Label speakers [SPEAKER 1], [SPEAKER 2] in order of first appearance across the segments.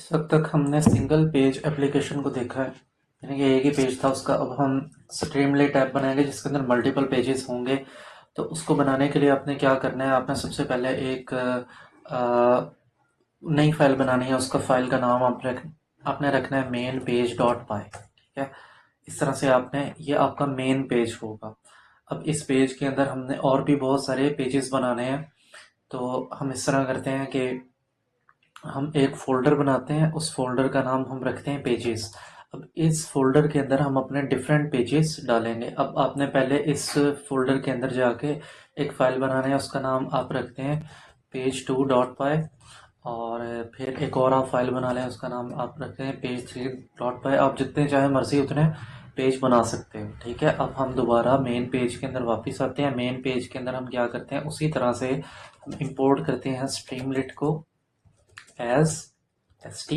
[SPEAKER 1] इस वक्त तक हमने सिंगल पेज एप्लीकेशन को देखा है, यानी कि एक ही पेज था उसका। अब हम स्ट्रीमलेट ऐप बनाएंगे जिसके अंदर मल्टीपल पेजेस होंगे। तो उसको बनाने के लिए आपने क्या करना है, आपने सबसे पहले एक नई फाइल बनानी है। उसका फाइल का नाम आपने रखना है मेन पेज डॉट पाई। ठीक है, इस तरह से आपने, ये आपका मेन पेज होगा। अब इस पेज के अंदर हमने और भी बहुत सारे पेजेस बनाने हैं। तो हम इस तरह करते हैं कि हम एक फ़ोल्डर बनाते हैं, उस फ़ोल्डर का नाम हम रखते हैं पेजेस। अब इस फ़ोल्डर के अंदर हम अपने डिफरेंट पेजेस डालेंगे। अब आपने पहले इस फ़ोल्डर के अंदर जाके एक फ़ाइल बनाना है, उसका नाम आप रखते हैं पेज टू डॉट पाई। और फिर एक और आप फाइल बना लें, उसका नाम आप रखते हैं पेज थ्री डॉट पाई। आप जितने चाहे मर्जी उतने पेज बना सकते हो। ठीक है, अब हम दोबारा मेन पेज के अंदर वापस आते हैं। मेन पेज के अंदर हम क्या करते हैं, उसी तरह से हम इंपोर्ट करते हैं स्ट्रीमलेट को एज st।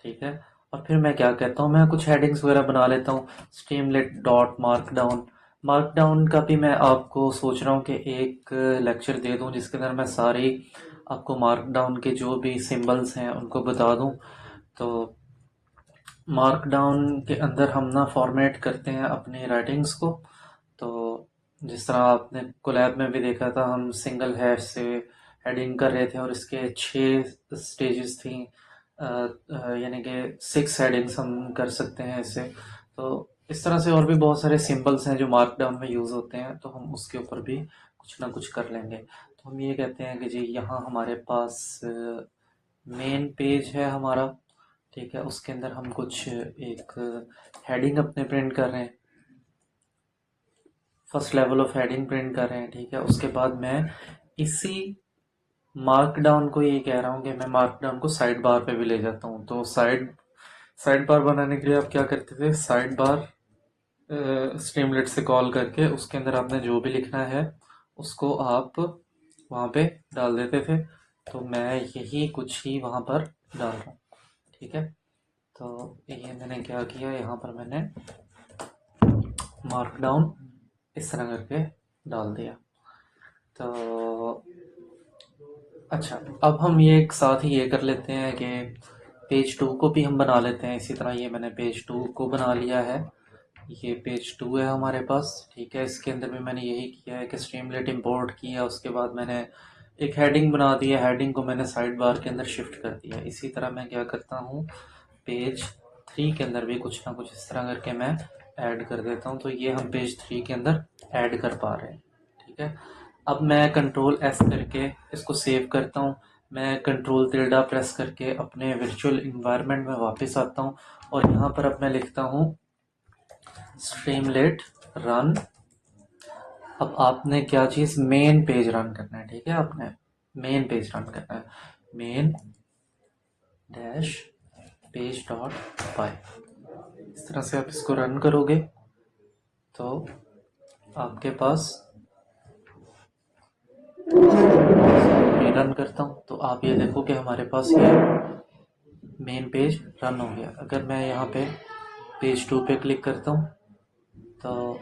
[SPEAKER 1] ठीक है, और फिर मैं क्या कहता हूँ, मैं कुछ हेडिंग्स वगैरह बना लेता हूँ। Streamlit dot markdown. मार्कडाउन का भी मैं आपको सोच रहा हूँ कि एक लेक्चर दे दूँ जिसके अंदर मैं सारी आपको मार्कडाउन के जो भी सिंबल्स हैं उनको बता दूँ। तो मार्कडाउन के अंदर हम ना फॉर्मेट करते हैं अपनी राइटिंग्स को। तो जिस तरह आपने कोलैब में भी देखा था, हम सिंगल हैश से हेडिंग कर रहे थे और इसके 6 स्टेजेस थी। यानी कि 6 हेडिंग्स हम कर सकते हैं इससे। तो इस तरह से और भी बहुत सारे सिंबल्स हैं जो मार्कडाउन में यूज़ होते हैं, तो हम उसके ऊपर भी कुछ ना कुछ कर लेंगे। तो हम ये कहते हैं कि जी यहाँ हमारे पास मेन पेज है हमारा। ठीक है, उसके अंदर हम कुछ एक हेडिंग अपने प्रिंट कर रहे हैं, first level of heading print कर रहे हैं। ठीक है, उसके बाद मैं इसी मार्कडाउन को ये कह रहा हूँ कि मैं मार्कडाउन को साइड बार पे भी ले जाता हूँ। तो साइड साइड बार बनाने के लिए आप क्या करते थे, साइड बार स्ट्रीमलेट से कॉल करके उसके अंदर आपने जो भी लिखना है उसको आप वहाँ पे डाल देते थे। तो मैं यही कुछ ही वहाँ पर डाल रहा हूँ। ठीक है, तो ये मैंने क्या किया, यहाँ पर मैंने मार्कडाउन इस तरह करके डाल दिया। तो अच्छा, अब हम ये एक साथ ही ये कर लेते हैं कि पेज टू को भी हम बना लेते हैं इसी तरह। ये मैंने पेज टू को बना लिया है, ये पेज टू है हमारे पास। ठीक है, इसके अंदर भी मैंने यही किया है कि स्ट्रीमलेट इंपोर्ट किया, उसके बाद मैंने एक हेडिंग बना दी है, हेडिंग को मैंने साइड बार के अंदर शिफ्ट कर दिया। इसी तरह मैं क्या करता हूँ, पेज थ्री के अंदर भी कुछ ना कुछ इस तरह करके मैं ऐड कर देता हूँ। तो ये हम पेज थ्री के अंदर ऐड कर पा रहे हैं। ठीक है, अब मैं कंट्रोल एस करके इसको सेव करता हूँ। मैं कंट्रोल तिल्डा प्रेस करके अपने वर्चुअल इन्वायरमेंट में वापस आता हूँ और यहाँ पर अब मैं लिखता हूँ स्ट्रीमलेट रन। अब आपने क्या चीज़, मेन पेज रन करना है। ठीक है, आपने मेन पेज रन करना है, मेन डैश पेज डॉट पाई। इस तरह से आप इसको रन करोगे तो आपके पास, मैं रन करता हूँ तो आप ये देखो कि हमारे पास ये मेन पेज रन हो गया। अगर मैं यहाँ पे पेज टू पे क्लिक करता हूँ तो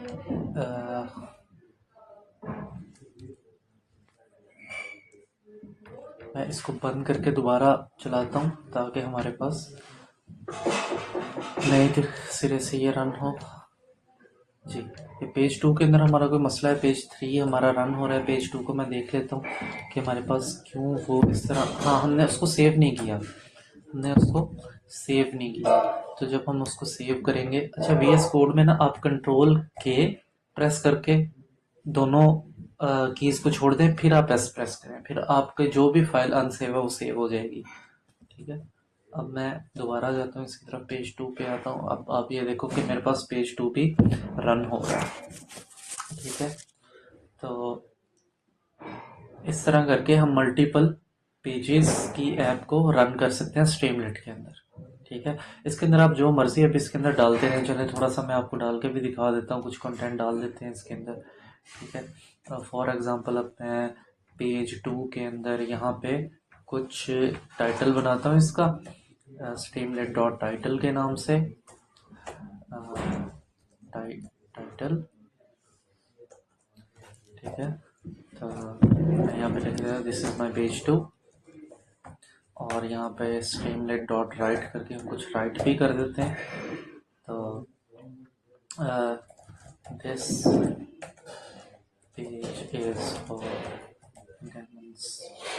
[SPEAKER 1] मैं इसको बंद करके दोबारा चलाता हूँ ताकि हमारे पास नए सिरे से ये रन हो। जी, ये पेज टू के अंदर हमारा कोई मसला है, पेज थ्री हमारा रन हो रहा है। पेज टू को मैं देख लेता हूँ कि हमारे पास क्यों वो इस तरह, हाँ हमने उसको सेव नहीं किया, हमने उसको सेव नहीं किया। तो जब हम उसको सेव करेंगे, अच्छा वीएस कोड में ना आप कंट्रोल के प्रेस करके दोनों कीज को छोड़ दें, फिर आप एस प्रेस करें, फिर आपके जो भी फाइल अनसेव है वो सेव हो जाएगी। ठीक है, अब मैं दोबारा जाता हूँ इसकी तरफ, पेज टू पे आता हूँ। अब आप ये देखो कि मेरे पास पेज टू भी रन हो रहा है। ठीक है, तो इस तरह करके हम मल्टीपल पेजेस की ऐप को रन कर सकते हैं स्ट्रीमलेट के अंदर। ठीक है, इसके अंदर आप जो मर्जी अब इसके अंदर डालते रहें। चले थोड़ा सा मैं आपको डाल के भी दिखा देता हूँ, कुछ कंटेंट डाल देते हैं इसके अंदर। ठीक है, फॉर एग्जांपल अब मैं पेज टू के अंदर यहाँ पे कुछ टाइटल बनाता हूँ इसका, स्ट्रीमलेट डॉट टाइटल के नाम से। टाइटल, ठीक है, तो मैं यहाँ पे लिख दिया this is my page two. और यहाँ पे स्ट्रीमलेट डॉट राइट करके हम कुछ राइट भी कर देते हैं। तो this page is for demonstration.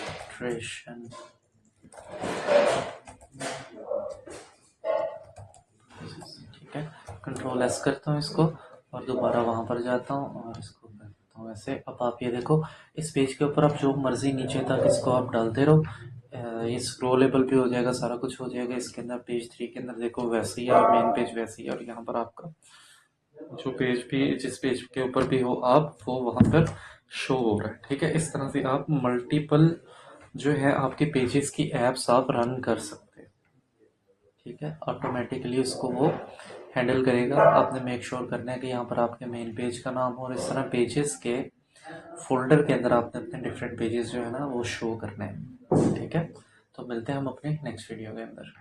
[SPEAKER 1] ठीक है, कंट्रोल एस करता हूँ इसको और दोबारा वहाँ पर जाता हूँ और इसको करता हूँ ऐसे। अब आप ये देखो, इस पेज के ऊपर आप जो मर्जी नीचे तक इसको आप डालते रहो, ये स्क्रोलेबल भी हो जाएगा, सारा कुछ हो जाएगा इसके अंदर। पेज 3 के अंदर देखो वैसे ही है, मेन पेज वैसे ही है, और यहाँ पर आपका जो पेज भी, जिस पेज के ऊपर भी हो आप, वो वहाँ पर शो हो रहा है। ठीक है, इस तरह से आप मल्टीपल जो है आपके पेजेस की एप्स आप रन कर सकते हैं। ठीक है, ऑटोमेटिकली उसको वो हैंडल करेगा। आपने मेक श्योर करना है कि यहाँ पर आपके मेन पेज का नाम हो, और इस तरह पेजेस के फोल्डर के अंदर आपने अपने डिफरेंट पेजेस जो है ना वो शो करने हैं। ठीक है, तो मिलते हैं हम अपने नेक्स्ट वीडियो के अंदर।